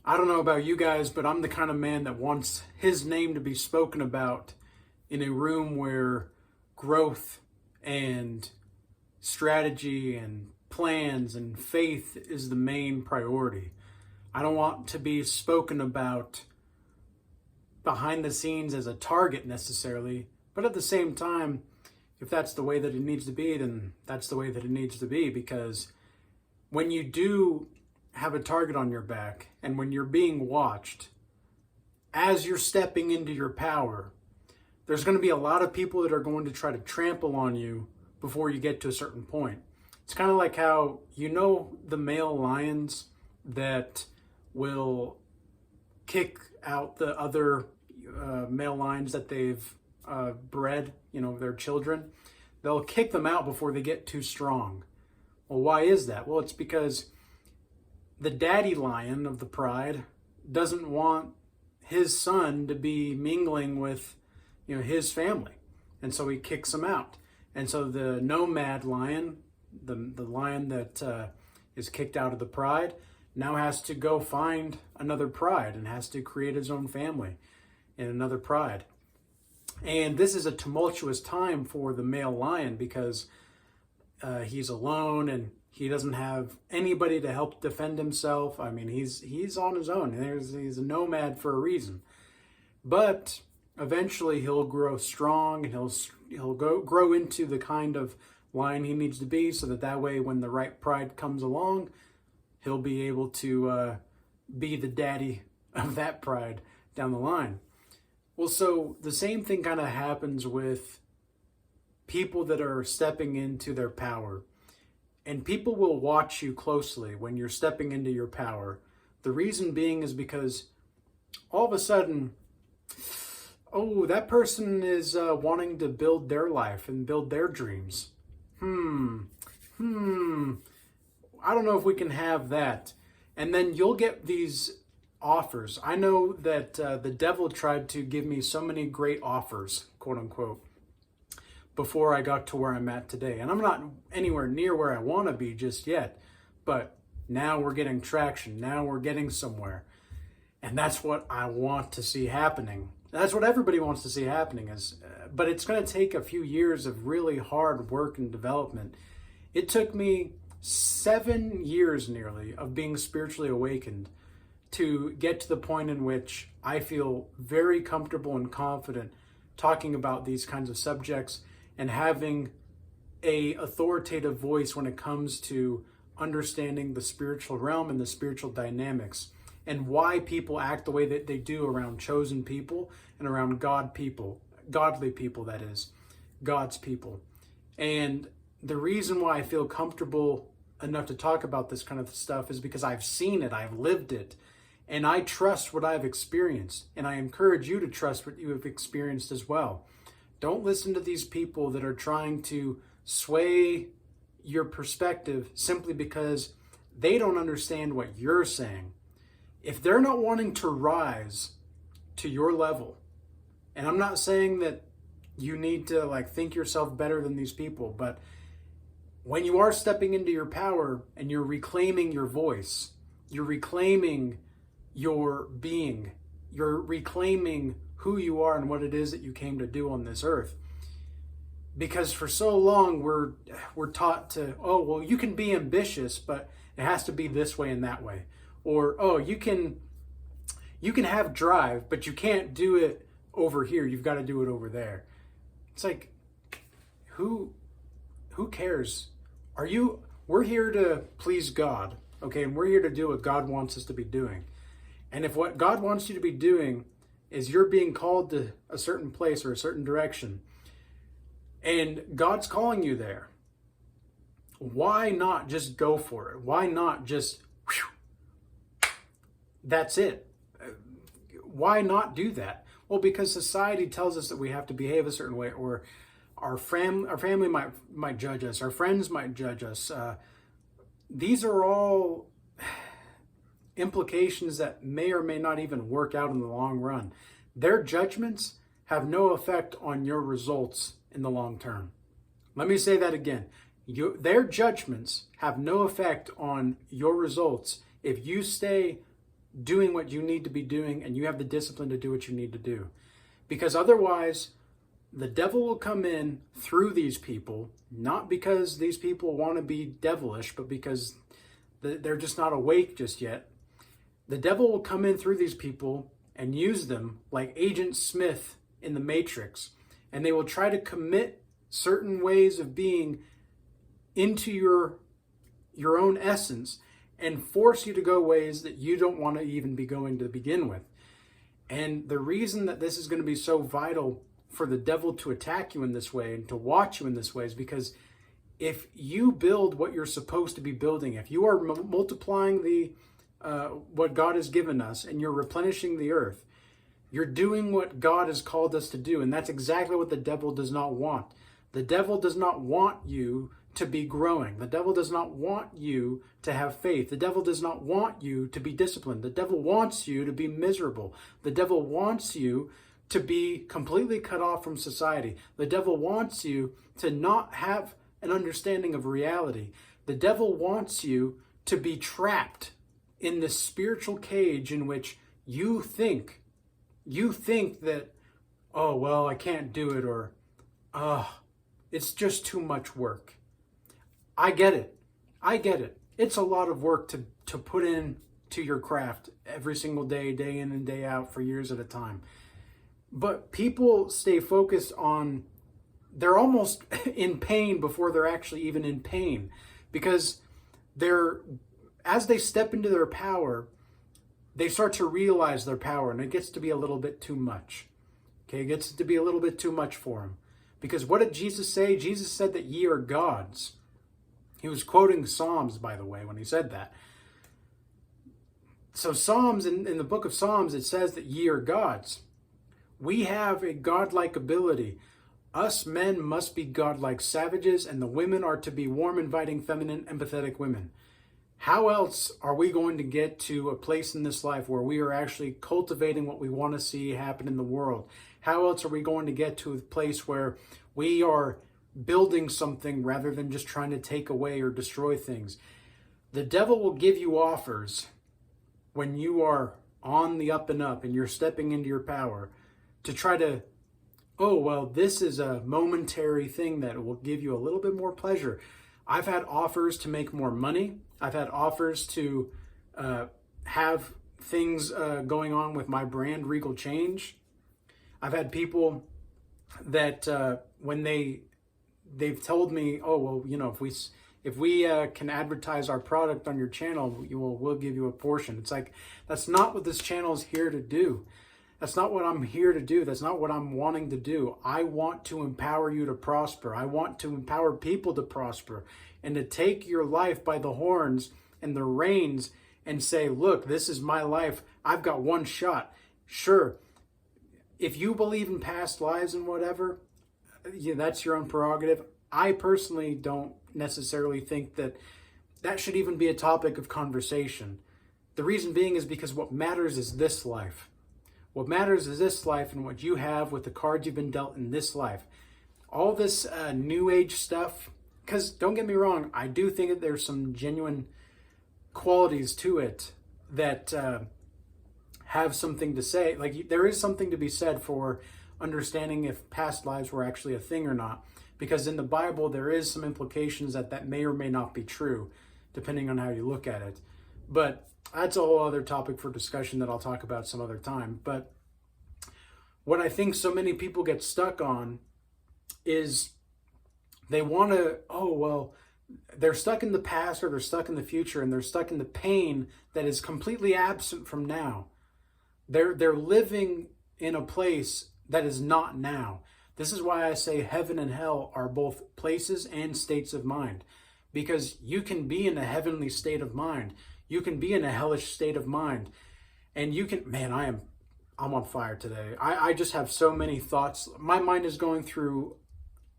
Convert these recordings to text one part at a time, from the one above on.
I don't know about you guys, but I'm the kind of man that wants his name to be spoken about in a room where growth and strategy and plans and faith is the main priority. I don't want to be spoken about behind the scenes as a target necessarily, but at the same time, if that's the way that it needs to be, then that's the way that it needs to be, because when you do have a target on your back and when you're being watched, as you're stepping into your power, there's going to be a lot of people that are going to try to trample on you before you get to a certain point. It's kind of like how, the male lions that will kick out the other male lions that they've bred, their children. They'll kick them out before they get too strong. Well, why is that? Well, it's because the daddy lion of the pride doesn't want his son to be mingling with, his family. And so he kicks him out. And so the nomad lion, the lion that is kicked out of the pride, now has to go find another pride and has to create his own family in another pride. And this is a tumultuous time for the male lion because he's alone and he doesn't have anybody to help defend himself. I mean, he's on his own. He's a nomad for a reason. But eventually he'll grow strong and he'll grow into the kind of lion he needs to be, so that way when the right pride comes along, he'll be able to be the daddy of that pride down the line. Well, so the same thing kind of happens with people that are stepping into their power. And people will watch you closely when you're stepping into your power. The reason being is because all of a sudden, that person is wanting to build their life and build their dreams. I don't know if we can have that. And then you'll get these offers. I know that the devil tried to give me so many great offers, quote unquote, before I got to where I'm at today. And I'm not anywhere near where I want to be just yet, but now we're getting traction. Now we're getting somewhere. And that's what I want to see happening. That's what everybody wants to see happening, but it's going to take a few years of really hard work and development. It took me 7 years nearly of being spiritually awakened to get to the point in which I feel very comfortable and confident talking about these kinds of subjects and having a authoritative voice when it comes to understanding the spiritual realm and the spiritual dynamics and why people act the way that they do around chosen people and around godly people, that is, God's people. And the reason why I feel comfortable enough to talk about this kind of stuff is because I've seen it, I've lived it, and I trust what I've experienced, and I encourage you to trust what you have experienced as well. Don't listen to these people that are trying to sway your perspective simply because they don't understand what you're saying. If they're not wanting to rise to your level, and I'm not saying that you need to think yourself better than these people, but when you are stepping into your power and you're reclaiming your voice, you're reclaiming your being, you're reclaiming who you are and what it is that you came to do on this earth. Because for so long we're taught to, you can be ambitious, but it has to be this way and that way. Or, you can have drive, but you can't do it over here. You've got to do it over there. It's like, who cares? We're here to please God, okay? And we're here to do what God wants us to be doing. And if what God wants you to be doing is you're being called to a certain place or a certain direction, and God's calling you there, why not just go for it? Why not just, that's it? Why not do that? Well, because society tells us that we have to behave a certain way, or our family might judge us, our friends might judge us. These are all implications that may or may not even work out in the long run. Their judgments have no effect on your results in the long term. Let me say that again. Their judgments have no effect on your results if you stay doing what you need to be doing, and you have the discipline to do what you need to do. Because otherwise, the devil will come in through these people, not because these people want to be devilish, but because they're just not awake just yet. The devil will come in through these people and use them like Agent Smith in the Matrix. And they will try to commit certain ways of being into your own essence and force you to go ways that you don't want to even be going to begin with. And the reason that this is going to be so vital for the devil to attack you in this way and to watch you in this way is because if you build what you're supposed to be building, if you are multiplying what God has given us and you're replenishing the earth, you're doing what God has called us to do. And that's exactly what the devil does not want. The devil does not want you to be growing. The devil does not want you to have faith. The devil does not want you to be disciplined. The devil wants you to be miserable. The devil wants you to be completely cut off from society. The devil wants you to not have an understanding of reality. The devil wants you to be trapped in this spiritual cage in which you think that, oh, well, I can't do it, or, it's just too much work. I get it. It's a lot of work to put in to your craft every single day, day in and day out for years at a time. But people stay focused on, they're almost in pain before they're actually even in pain, because as they step into their power, they start to realize their power, and it gets to be a little bit too much. Okay, it gets to be a little bit too much for them. Because what did Jesus say? Jesus said that ye are gods. He was quoting Psalms, by the way, when he said that. So Psalms, in the book of Psalms, it says that ye are gods. We have a godlike ability. Us men must be godlike savages, and the women are to be warm, inviting, feminine, empathetic women. How else are we going to get to a place in this life where we are actually cultivating what we want to see happen in the world? How else are we going to get to a place where we are building something rather than just trying to take away or destroy things? The devil will give you offers when you are on the up and up and you're stepping into your power to try to, oh, well, this is a momentary thing that will give you a little bit more pleasure. I've had offers to make more money. I've had offers to have things going on with my brand, Regal Change. I've had people that when they've told me, oh, well, you know, if we can advertise our product on your channel, we'll give you a portion. It's like, that's not what this channel is here to do. That's not what I'm here to do. That's not what I'm wanting to do. I want to empower you to prosper. I want to empower people to prosper and to take your life by the horns and the reins and say, look, this is my life. I've got one shot. Sure, if you believe in past lives and whatever, that's your own prerogative. I personally don't necessarily think that should even be a topic of conversation. The reason being is because what matters is this life. What matters is this life and what you have with the cards you've been dealt in this life. All this new age stuff, because don't get me wrong, I do think that there's some genuine qualities to it that have something to say. Like, there is something to be said for understanding if past lives were actually a thing or not. Because in the Bible, there is some implications that may or may not be true, depending on how you look at it. But that's a whole other topic for discussion that I'll talk about some other time. But what I think so many people get stuck on is they want to, they're stuck in the past or they're stuck in the future, and they're stuck in the pain that is completely absent from now. They're living in a place that is not now. This is why I say heaven and hell are both places and states of mind, because you can be in a heavenly state of mind. You can be in a hellish state of mind, and you can, man, I'm on fire today. I just have so many thoughts. My mind is going through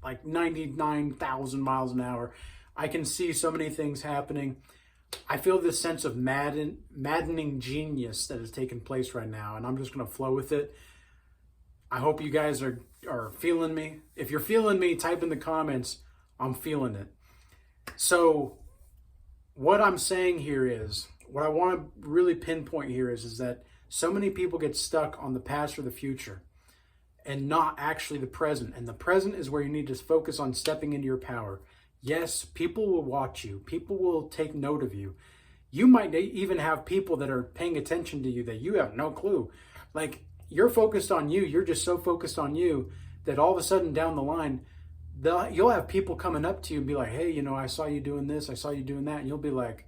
like 99,000 miles an hour. I can see so many things happening. I feel this sense of maddening genius that has taken place right now, and I'm just going to flow with it. I hope you guys are feeling me. If you're feeling me, type in the comments, I'm feeling it. So what I'm saying here is, what I want to really pinpoint here is that so many people get stuck on the past or the future and not actually the present. And the present is where you need to focus on stepping into your power. Yes, people will watch you. People will take note of you. You might even have people that are paying attention to you that you have no clue. Like, you're focused on you. You're just so focused on you that all of a sudden down the line, you'll have people coming up to you and be like, hey, I saw you doing this. I saw you doing that. And you'll be like,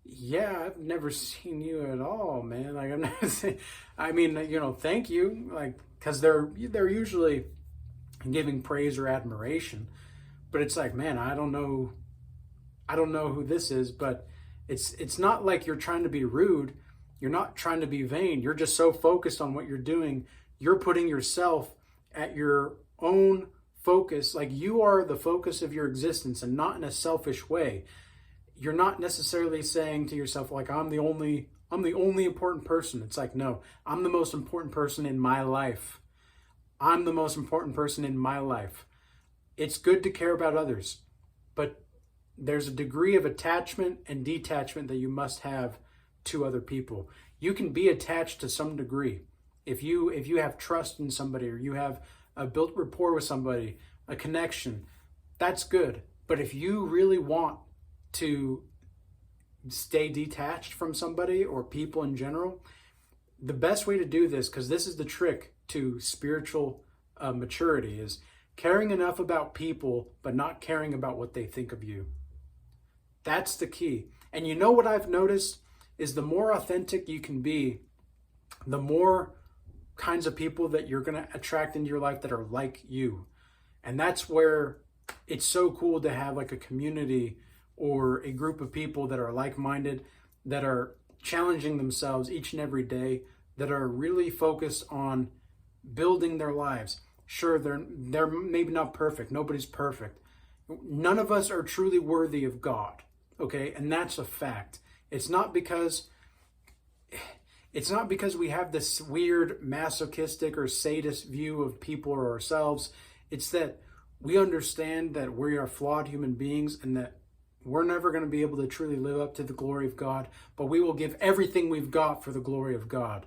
yeah, I've never seen you at all, man. Like, I'm not saying, I mean, thank you. Like, because they're usually giving praise or admiration. But it's like, man, I don't know who this is, but it's not like you're trying to be rude. You're not trying to be vain. You're just so focused on what you're doing. You're putting yourself at your own focus. Like, you are the focus of your existence, and not in a selfish way. You're not necessarily saying to yourself, like, I'm the only important person. It's like, no, I'm the most important person in my life. I'm the most important person in my life. It's good to care about others, but there's a degree of attachment and detachment that you must have to other people. You can be attached to some degree. If you have trust in somebody, or you have a built rapport with somebody, a connection, that's good. But if you really want to stay detached from somebody or people in general, the best way to do this, because this is the trick to spiritual maturity, is caring enough about people, but not caring about what they think of you. That's the key. And what I've noticed is the more authentic you can be, the more kinds of people that you're going to attract into your life that are like you. And that's where it's so cool to have like a community or a group of people that are like-minded, that are challenging themselves each and every day, that are really focused on building their lives. Sure, they're maybe not perfect. Nobody's perfect. None of us are truly worthy of God, okay? And that's a fact. It's not because we have this weird masochistic or sadist view of people or ourselves. It's that we understand that we are flawed human beings, and that we're never going to be able to truly live up to the glory of God, but we will give everything we've got for the glory of God.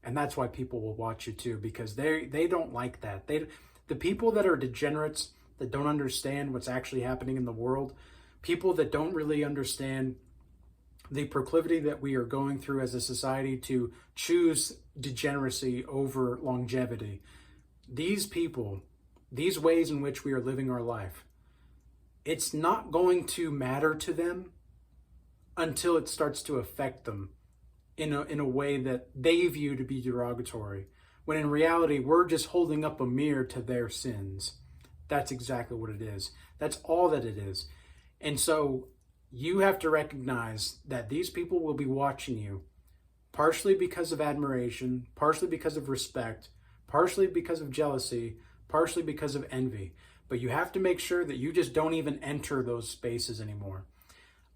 And that's why people will watch you too, because they don't like that. The people that are degenerates, that don't understand what's actually happening in the world, people that don't really understand the proclivity that we are going through as a society to choose degeneracy over longevity. These people, these ways in which we are living our life, it's not going to matter to them until it starts to affect them in a way that they view to be derogatory, when in reality we're just holding up a mirror to their sins. That's exactly what it is. That's all that it is. And so you have to recognize that these people will be watching you, partially because of admiration, partially because of respect, partially because of jealousy, partially because of envy. But you have to make sure that you just don't even enter those spaces anymore.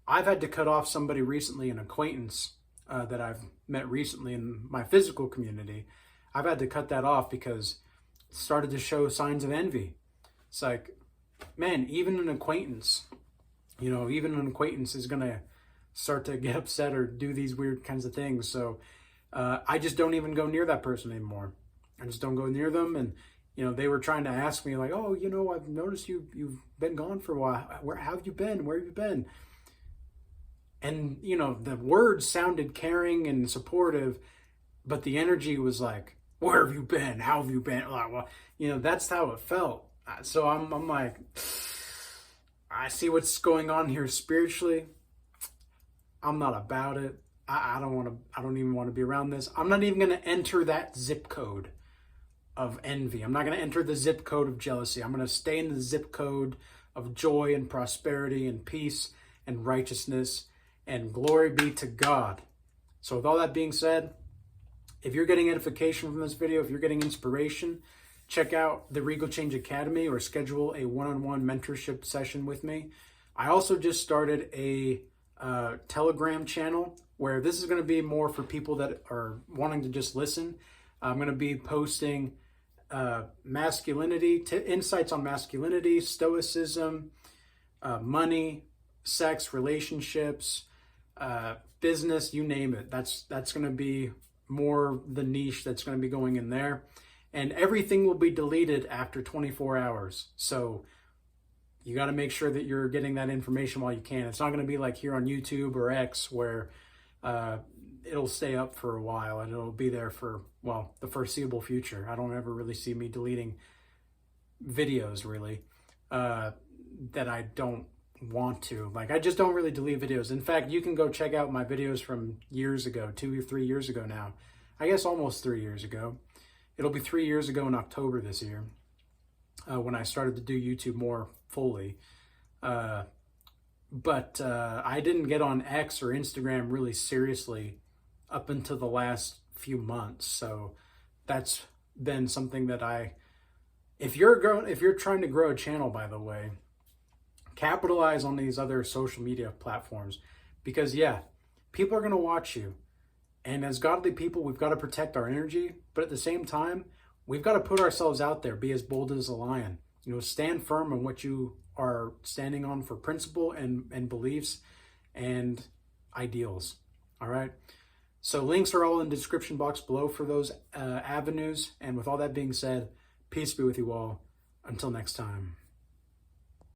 I've had to cut off somebody recently, an acquaintance that I've met recently in my physical community. I've had to cut that off because it started to show signs of envy. It's like, man, even an acquaintance is going to start to get upset or do these weird kinds of things. So I just don't even go near that person anymore. I just don't go near them. And, they were trying to ask me like, oh, I've noticed you've been gone for a while. Where have you been? Where have you been? And, the words sounded caring and supportive, but the energy was like, where have you been? How have you been? Well, that's how it felt. So I'm like, I see what's going on here spiritually. I'm not about it. I don't even want to be around this. I'm not even going to enter that zip code of envy. I'm not going to enter the zip code of jealousy. I'm going to stay in the zip code of joy and prosperity and peace and righteousness, and glory be to God. So with all that being said, if you're getting edification from this video, if you're getting inspiration, check out the Regal Change Academy or schedule a one-on-one mentorship session with me. I also just started a Telegram channel where this is going to be more for people that are wanting to just listen. I'm going to be posting masculinity, insights on masculinity, stoicism, money, sex, relationships, business, you name it. That's going to be more the niche that's going to be going in there. And everything will be deleted after 24 hours. So you got to make sure that you're getting that information while you can. It's not going to be like here on YouTube or X where it'll stay up for a while and it'll be there for, well, the foreseeable future. I don't ever really see me deleting videos really that I don't want to. Like, I just don't really delete videos. In fact, you can go check out my videos from years ago, 2 or 3 years ago now. I guess almost 3 years ago. It'll be 3 years ago in October this year when I started to do YouTube more fully. But I didn't get on X or Instagram really seriously up until the last few months. So that's been something that if you're trying to grow a channel, by the way, capitalize on these other social media platforms, because yeah, people are going to watch you. And as godly people, we've got to protect our energy, but at the same time, we've got to put ourselves out there, be as bold as a lion. You know, stand firm on what you are standing on for principle and beliefs and ideals. All right. So links are all in the description box below for those avenues. And with all that being said, peace be with you all. Until next time.